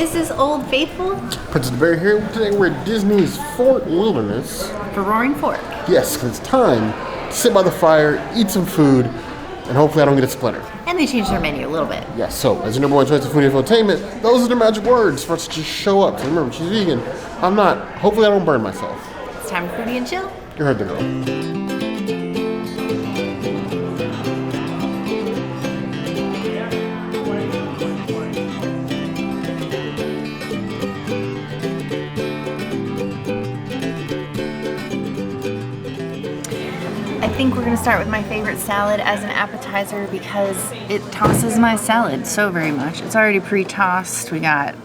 This is Old Faithful. Princess Berry here. Today we're at Disney's Fort Wilderness. For Roaring Fork. Yes, because it's time to sit by the fire, eat some food, and hopefully I don't get a splinter. And they changed their menu a little bit. Yes, so as your number one choice of food infotainment, those are the magic words for us to just show up. So remember, she's vegan. I'm not. Hopefully I don't burn myself. It's time for Foodie and Chill. You heard the girl. I think we're going to start with my favorite salad as an appetizer because it tosses my salad so very much. It's already pre-tossed. We got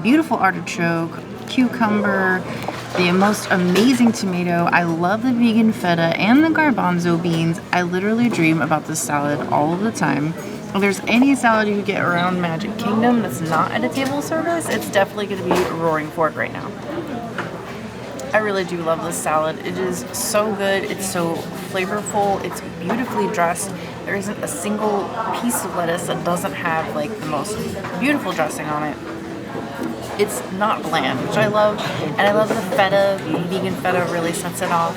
beautiful artichoke, cucumber, the most amazing tomato. I love the vegan feta and the garbanzo beans. I literally dream about this salad all of the time. If there's any salad you get around Magic Kingdom that's not at a table service, it's definitely going to be Roaring Fork right now. I really do love this salad. It is so good. It's so flavorful. It's beautifully dressed. There isn't a single piece of lettuce that doesn't have like the most beautiful dressing on it. It's not bland, which I love. And I love the feta. The vegan feta really sets it off.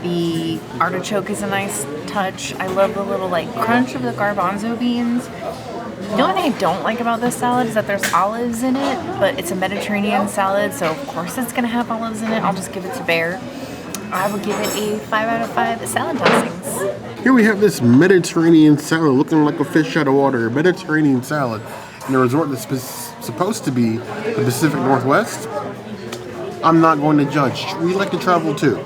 The artichoke is a nice touch. I love the little like crunch of the garbanzo beans. The only thing I don't like about this salad is that there's olives in it, but it's a Mediterranean salad, so of course it's going to have olives in it. I'll just give it to Bear. I would give it a 5 out of 5 salad tossings. Here we have this Mediterranean salad looking like a fish out of water. Mediterranean salad in a resort that's supposed to be the Pacific Northwest. I'm not going to judge. We like to travel too.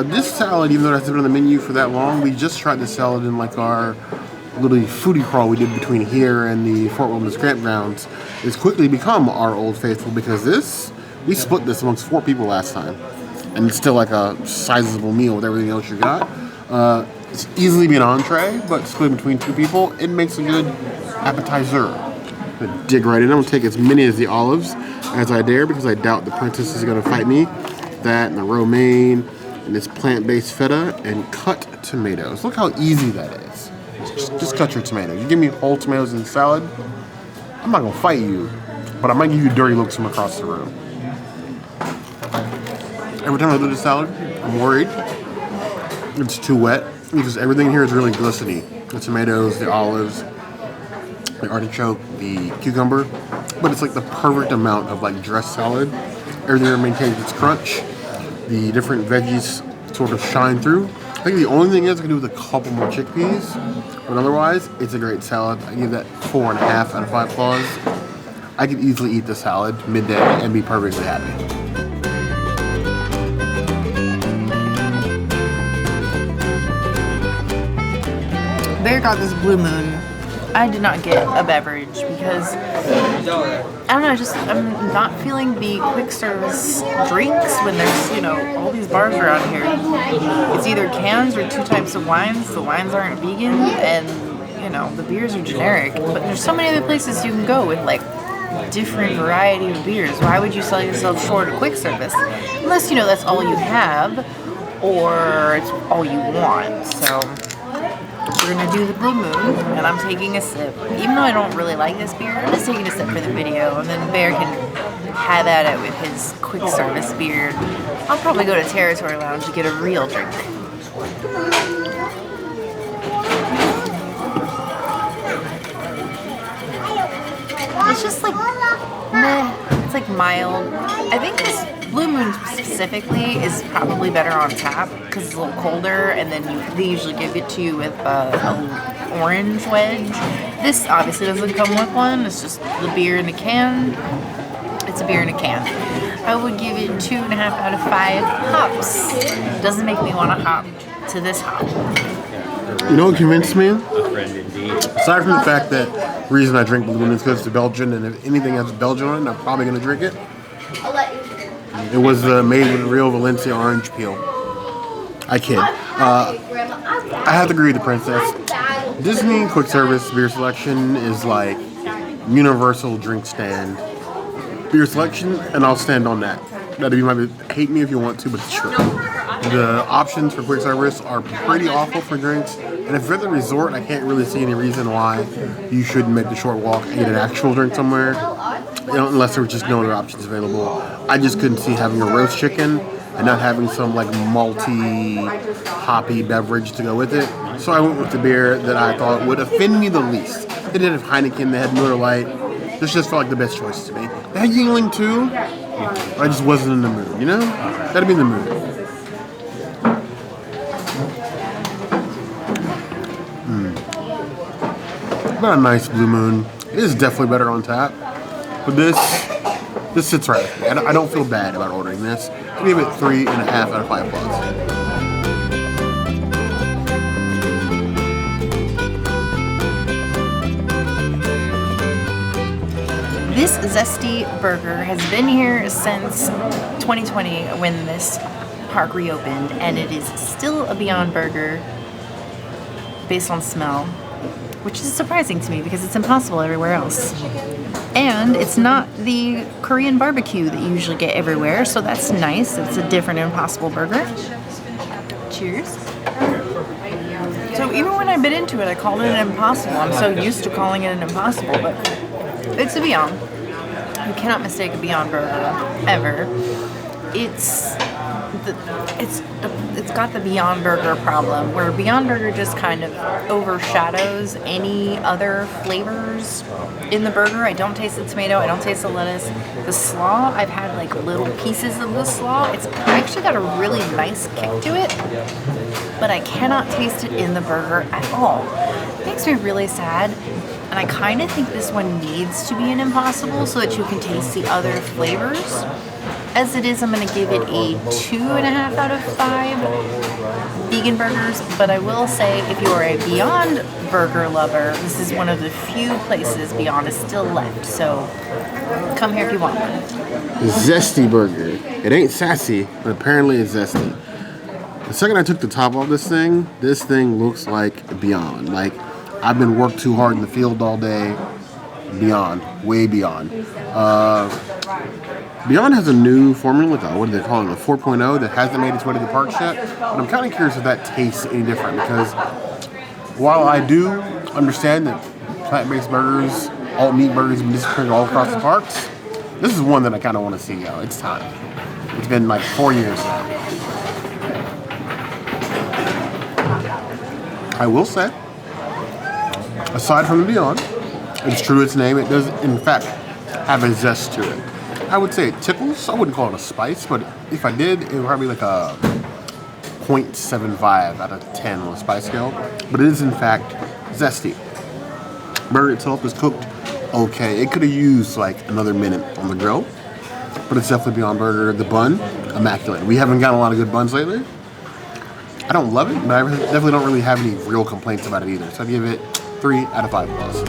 This salad, even though it hasn't been on the menu for that long, we just tried this salad in like our little foodie crawl we did between here and the Fort Wilderness campgrounds. It's quickly become our Old Faithful because we split this amongst 4 people last time. And it's still like a sizable meal with everything else you got. It's easily be an entree, but split between 2 people, it makes a good appetizer. I'm gonna dig right in. I'm gonna take as many as the olives as I dare because I doubt the princess is gonna fight me. That and the romaine and this plant-based feta and cut tomatoes. Look how easy that is. Just cut your tomatoes. You give me whole tomatoes in salad, I'm not gonna fight you, but I might give you dirty looks from across the room. Every time I do this salad, I'm worried it's too wet because everything here is really glistening. The tomatoes, the olives, the artichoke, the cucumber, but it's like the perfect amount of like dressed salad. Everything maintains its crunch. The different veggies sort of shine through. I think the only thing is I can do with a couple more chickpeas, but otherwise, it's a great salad. I give that 4.5 out of 5 claws. I could easily eat the salad midday and be perfectly happy. Bear got this Blue Moon. I did not get a beverage because, I don't know, I'm not feeling the quick service drinks when there's, all these bars around here. It's either cans or 2 types of wines. The wines aren't vegan and, the beers are generic. But there's so many other places you can go with, like, different variety of beers. Why would you sell yourself short of quick service? Unless, that's all you have or it's all you want. So we're gonna do the Blue Moon, and I'm taking a sip. Even though I don't really like this beer, I'm just taking a sip for the video, and then Bear can have at it with his quick service beer. I'll probably go to Territory Lounge to get a real drink. It's just like, meh. It's like mild. I think this Blue Moon specifically is probably better on tap because it's a little colder, and then they usually give it to you with an orange wedge. This obviously doesn't come with one. It's just the beer in a can. It's a beer in a can. I would give it 2.5 out of 5 hops. Doesn't make me want to hop to this hop. You know what convinced me? Aside from the fact that the reason I drink Blue Moon is because it's Belgian, and if anything has Belgian on it, I'm probably going to drink it. It was made with real Valencia orange peel. I kid. I have to agree with the princess. Disney quick service beer selection is like universal drink stand beer selection, and I'll stand on that. That'd be hate me if you want to, but it's true. The options for quick service are pretty awful for drinks, and if you're at the resort, I can't really see any reason why you shouldn't make the short walk and get an actual drink somewhere. unless there were just no other options available. I just couldn't see having a roast chicken and not having some like malty, hoppy beverage to go with it. So I went with the beer that I thought would offend me the least. They did have Heineken, they had Miller Lite. This just felt like the best choice to me. They had Yingling too. I just wasn't in the mood, you know? Gotta be in the mood. Not a nice Blue Moon. It is definitely better on tap. But this sits right with me. I don't feel bad about ordering this. I give it 3.5 out of 5 plus. This Zesty burger has been here since 2020 when this park reopened, and it is still a Beyond Burger based on smell, which is surprising to me because it's impossible everywhere else. And it's not the Korean barbecue that you usually get everywhere, so that's nice. It's a different Impossible burger. Cheers. So even when I bit into it, I called it an Impossible. I'm so used to calling it an Impossible, but it's a Beyond. You cannot mistake a Beyond burger, ever. It's got the Beyond Burger problem, where Beyond Burger just kind of overshadows any other flavors in the burger. I don't taste the tomato, I don't taste the lettuce. The slaw, I've had like little pieces of the slaw. It's actually got a really nice kick to it, but I cannot taste it in the burger at all. It makes me really sad. And I kind of think this one needs to be an Impossible so that you can taste the other flavors. As it is, I'm going to give it a 2.5 out of 5 vegan burgers. But I will say, if you are a Beyond Burger lover, this is one of the few places Beyond is still left. So come here if you want one. Zesty burger. It ain't sassy, but apparently it's zesty. The second I took the top off this thing looks like Beyond. Like, I've been worked too hard in the field all day. Beyond. Way beyond. Beyond has a new formula, like what do they call it, a 4.0 that hasn't made its way to the parks yet. But I'm kind of curious if that tastes any different, because while I do understand that plant-based burgers, alt meat burgers have been disappearing all across the parks, this is one that I kind of want to see go. It's time. It's been like 4 years now. I will say, aside from the Beyond, it's true to its name, it does in fact have a zest to it. I would say it tickles. I wouldn't call it a spice, but if I did, it would probably be like a 0.75 out of 10 on a spice scale. But it is in fact zesty. Burger itself is cooked okay. It could have used like another minute on the grill, but it's definitely Beyond Burger. The bun, immaculate. We haven't gotten a lot of good buns lately. I don't love it, but I definitely don't really have any real complaints about it either. So I'd give it 3 out of 5 plus.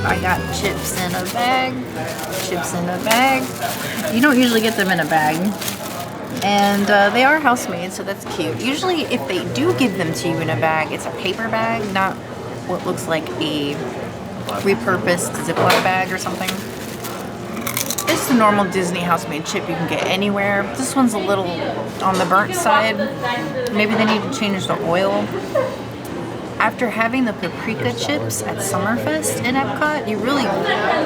I got chips in a bag. Chips in a bag. You don't usually get them in a bag. And they are house-made, so that's cute. Usually if they do give them to you in a bag, it's a paper bag, not what looks like a repurposed Ziploc bag or something. It's the normal Disney house-made chip you can get anywhere. This one's a little on the burnt side. Maybe they need to change the oil. After having the paprika chips at Summerfest in Epcot, you really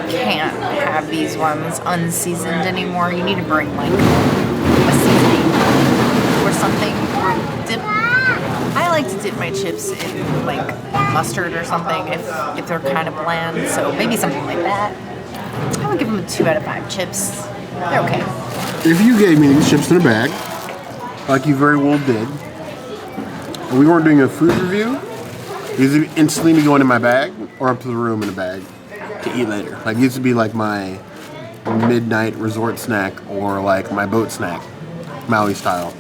can't have these ones unseasoned anymore. You need to bring like a seasoning or something, or dip. I like to dip my chips in like mustard or something if they're kind of bland, so maybe something like that. I would give them a 2 out of 5 chips. They're okay. If you gave me these chips in a bag, like you very well did, and we weren't doing a food review, these would instantly be going in my bag or up to the room in a bag to eat later. Like, these would be like my midnight resort snack or like my boat snack, Maui style.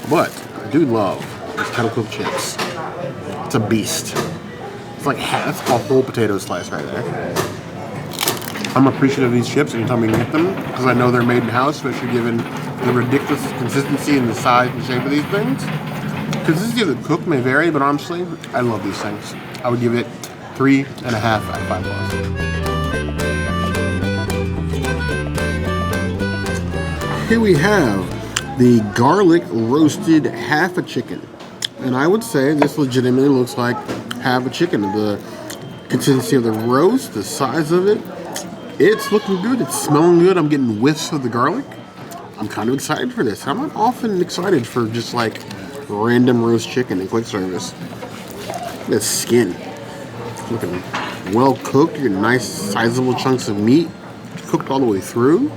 But I do love these kettle cooked chips. It's a beast. It's like that's a whole potato slice right there. I'm appreciative of these chips anytime we can get them, because I know they're made in house, especially given the ridiculous consistency and the size and shape of these things. Consistency of the cook may vary, but honestly, I love these things. I would give it 3.5 out of 5 plus. Here we have the garlic roasted half a chicken. And I would say this legitimately looks like half a chicken. The Consistency of the roast, the size of it. It's looking good. It's smelling good. I'm getting whiffs of the garlic. I'm kind of excited for this. I'm not often excited for just like random roast chicken in quick service. The skin. It's looking well cooked. You get nice sizable chunks of meat cooked all the way through.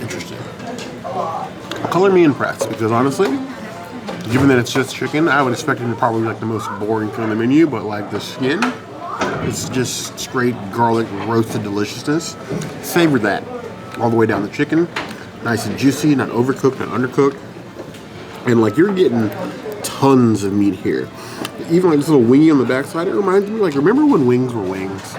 Interesting. Color me impressed because honestly, given that it's just chicken, I would expect it to probably be like the most boring thing on the menu, but like the skin, it's just straight garlic roasted deliciousness. Savor that all the way down the chicken. Nice and juicy, not overcooked, not undercooked. And like you're getting tons of meat here. Even like this little wingy on the backside, it reminds me, like, remember when wings were wings?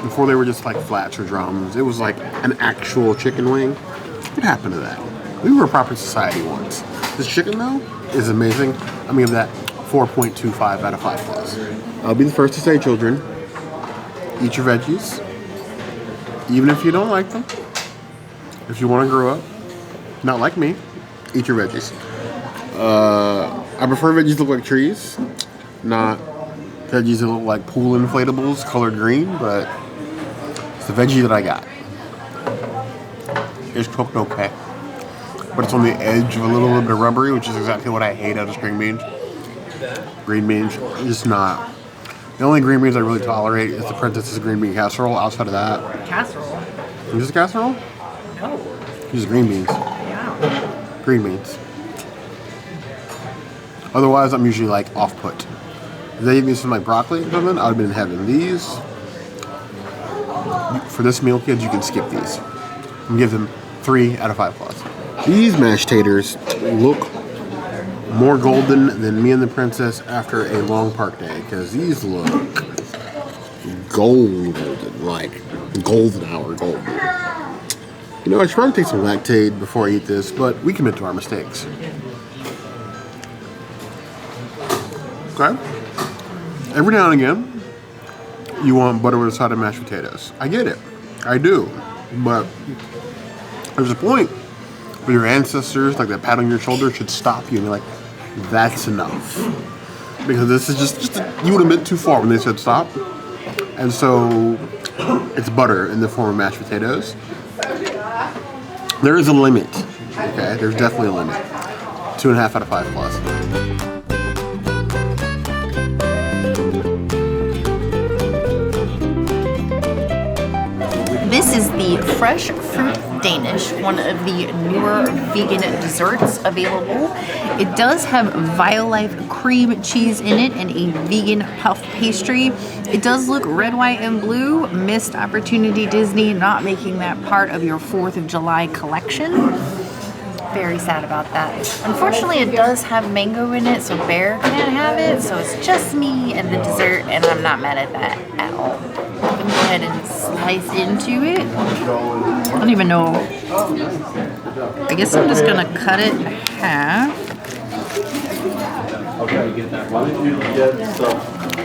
Before they were just like flats or drums. It was like an actual chicken wing. What happened to that? We were a proper society once. This chicken though is amazing. I'm gonna give that 4.25 out of 5 plus. I'll be the first to say, children, eat your veggies, even if you don't like them. If you want to grow up, not like me, eat your veggies. I prefer veggies that look like trees, not veggies that look like pool inflatables colored green, but it's the veggie that I got. It's cooked okay, but it's on the edge of a little bit of rubbery, which is exactly what I hate out of green beans. Green beans, just not. The only green beans I really tolerate is the Princess's green bean casserole. Outside of that, Casserole? is this a casserole? No. These are green beans. Yeah. Green beans. Otherwise, I'm usually like off-put. If they gave me some like broccoli or something, I would have been in heaven. These, for this meal, kids, you can skip these. I'm gonna give them 3 out of 5 plus. These mashed taters look more golden than me and the princess after a long park day, because these look golden, like golden hour golden. You know, I should probably take some Lactaid before I eat this, but we commit to our mistakes. Okay? Every now and again, you want butter with a side of mashed potatoes. I get it. I do. But there's a point where your ancestors, like that pat on your shoulder, should stop you and be like, that's enough. Because this is just you would have been too far when they said stop. And so it's butter in the form of mashed potatoes. There is a limit. Okay, there's definitely a limit. 2.5 out of 5 plus. This is the Fresh Fruit Danish, one of the newer vegan desserts available. It does have Violife cream cheese in it and a vegan puff pastry. It does look red, white, and blue. Missed opportunity, Disney, not making that part of your 4th of July collection. Very sad about that. Unfortunately, it does have mango in it, so Bear can't have it. So it's just me and the dessert, and I'm not mad at that at all. I'm gonna go ahead and slice into it. I don't even know. I guess I'm just gonna cut it in half.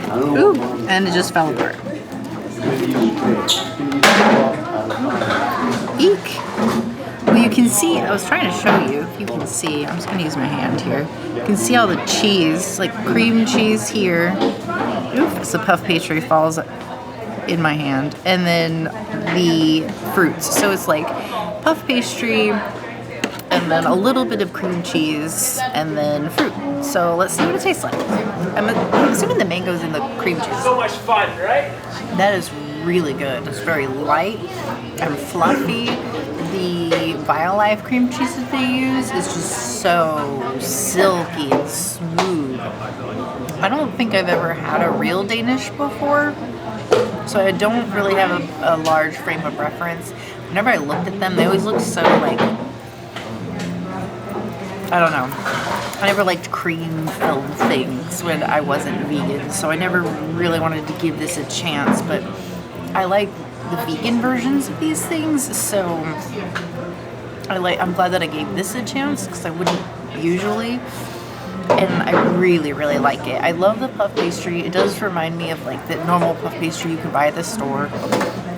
Ooh, and it just fell apart. Eek. Well, you can see, I was trying to show you, if you can see, I'm just going to use my hand here. You can see all the cheese, like cream cheese here. Oops, the puff pastry falls in my hand. And then the fruits. So it's like puff pastry, and then a little bit of cream cheese, and then fruit. So let's see what it tastes like. I'm assuming the mango's in the cream cheese. So much fun, right? That is really good. It's very light and fluffy. The Violife cream cheese that they use is just so silky and smooth. I don't think I've ever had a real Danish before, so I don't really have a large frame of reference. Whenever I looked at them, they always looked so like, I don't know. I never liked cream-filled things when I wasn't vegan, so I never really wanted to give this a chance, but I like the vegan versions of these things, so I'm glad that I gave this a chance because I wouldn't usually, and I really, really like it. I love the puff pastry. It does remind me of like the normal puff pastry you can buy at the store.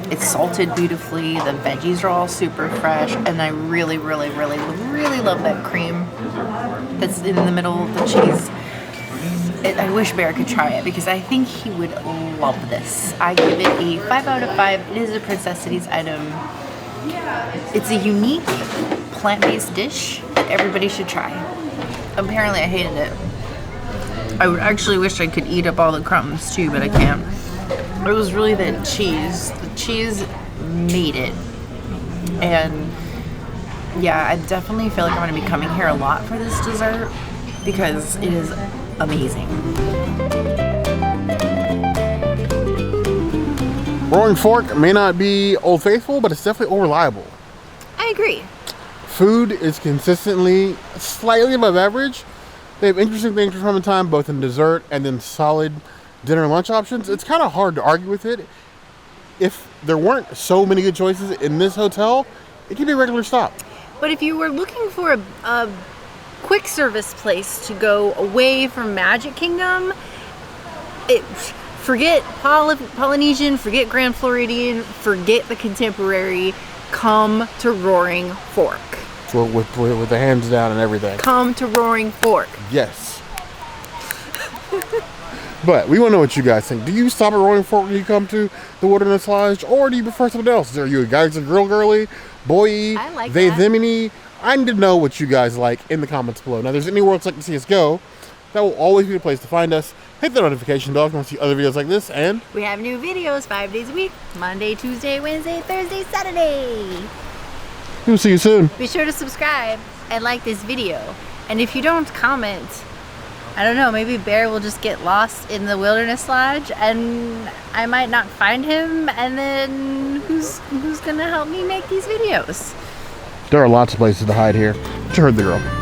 It's salted beautifully. The veggies are all super fresh, and I really, really, really, really love that cream that's in the middle of the cheese. I wish Bear could try it because I think he would love this. I give it a 5 out of 5. It is a Princess Cities item. It's a unique plant-based dish that everybody should try. Apparently I hated it. I would actually wish I could eat up all the crumbs too, but I can't. It was really the cheese. The cheese made it. And yeah, I definitely feel like I'm going to be coming here a lot for this dessert because it is amazing. Rolling Fork may not be Old Faithful, but it's definitely reliable. I agree. Food is consistently slightly above average. They have interesting things from time to time, both in dessert and then solid dinner and lunch options. It's kind of hard to argue with it. If there weren't so many good choices in this hotel, it could be a regular stop. But if you were looking for a quick service place to go away from Magic Kingdom, forget Polynesian, forget Grand Floridian, forget the Contemporary, come to Roaring Fork. With the hands down and everything. Come to Roaring Fork. Yes. But we want to know what you guys think. Do you stop at Roaring Fork when you come to the Wilderness Lodge, or do you prefer something else? Are you guys a grill girly, boy, I like they, that. theminy? I need to know what you guys like in the comments below. Now, if there's anywhere else like to see us go, that will always be the place to find us. Hit the notification bell if you want to see other videos like this, and we have new videos 5 days a week. Monday, Tuesday, Wednesday, Thursday, Saturday. we'll see you soon. Be sure to subscribe and like this video. And if you don't comment, I don't know, maybe Bear will just get lost in the Wilderness Lodge and I might not find him, and then who's gonna help me make these videos? There are lots of places to hide here. But you heard the girl.